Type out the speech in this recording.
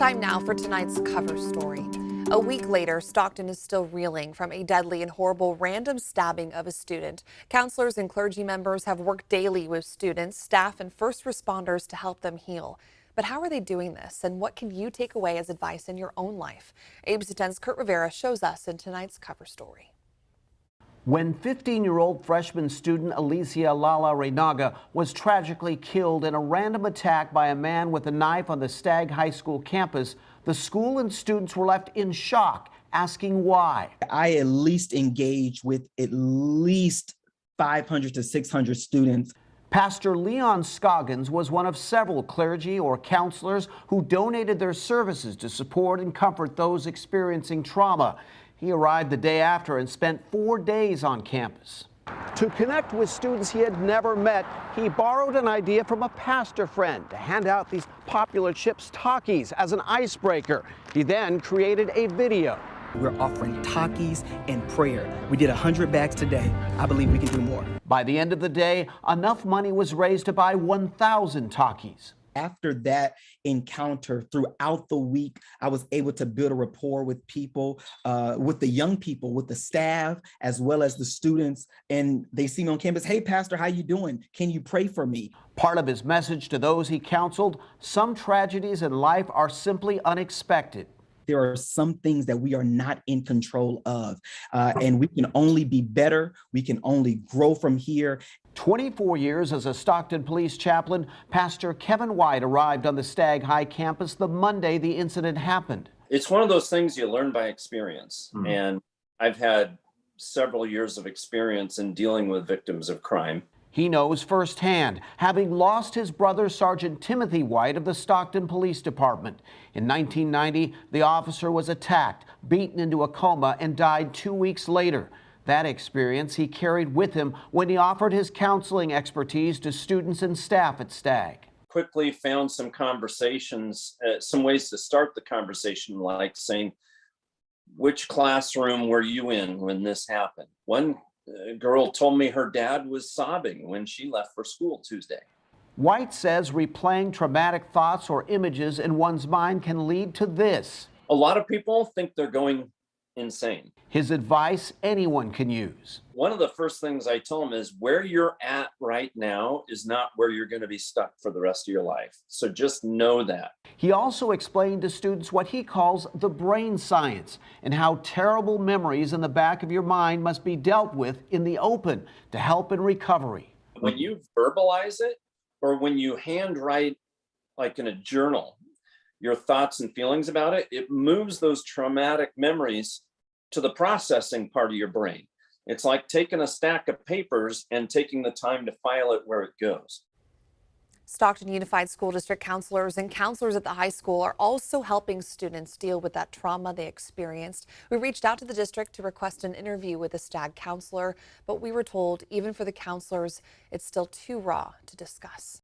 Time now for tonight's cover story. A week later, Stockton is still reeling from a deadly and horrible random stabbing of a student. Counselors and clergy members have worked daily with students, staff, and first responders to help them heal. But how are they doing this, and what can you take away as advice in your own life? ABC 10's Kurt Rivera shows us in tonight's cover story. When 15-year-old freshman student Alycia Lala Reynaga was tragically killed in a random attack by a man with a knife on the Stagg High School campus, the school and students were left in shock, asking why. I at least engage with at least 500 to 600 students. Pastor Leon Scoggins was one of several clergy or counselors who donated their services to support and comfort those experiencing trauma. He arrived the day after and spent 4 days on campus. To connect with students he had never met, he borrowed an idea from a pastor friend to hand out these popular chips Takis as an icebreaker. He then created a video. We're offering Takis and prayer. We did 100 bags today. I believe we can do more. By the end of the day, enough money was raised to buy 1,000 Takis. After that encounter, throughout the week, I was able to build a rapport with people, with the young people, with the staff, as well as the students. And they see me on campus. Hey, Pastor, how you doing? Can you pray for me? Part of his message to those he counseled: some tragedies in life are simply unexpected. There are some things that we are not in control of, and we can only be better. We can only grow from here. 24 years as a Stockton Police chaplain, Pastor Kevin White arrived on the Stagg High campus the Monday the incident happened. It's one of those things you learn by experience. And I've had several years of experience in dealing with victims of crime. He knows firsthand, having lost his brother, Sergeant Timothy White of the Stockton Police Department. In 1990, the officer was attacked, beaten into a coma, and died 2 weeks later. That experience he carried with him when he offered his counseling expertise to students and staff at Stagg. Quickly found some conversations, some ways to start the conversation, like saying, which classroom were you in when this happened? One girl told me her dad was sobbing when she left for school Tuesday. White says replaying traumatic thoughts or images in one's mind can lead to this. A lot of people think they're going insane. His advice anyone can use. One of the first things I tell them is where you're at right now is not where you're going to be stuck for the rest of your life. So just know that. He also explained to students what he calls the brain science and how terrible memories in the back of your mind must be dealt with in the open to help in recovery. When you verbalize it, or when you handwrite, like in a journal, your thoughts and feelings about it, it moves those traumatic memories to the processing part of your brain. It's like taking a stack of papers and taking the time to file it where it goes. Stockton Unified School District counselors and counselors at the high school are also helping students deal with that trauma they experienced. We reached out to the district to request an interview with a Stagg counselor, but we were told even for the counselors, it's still too raw to discuss.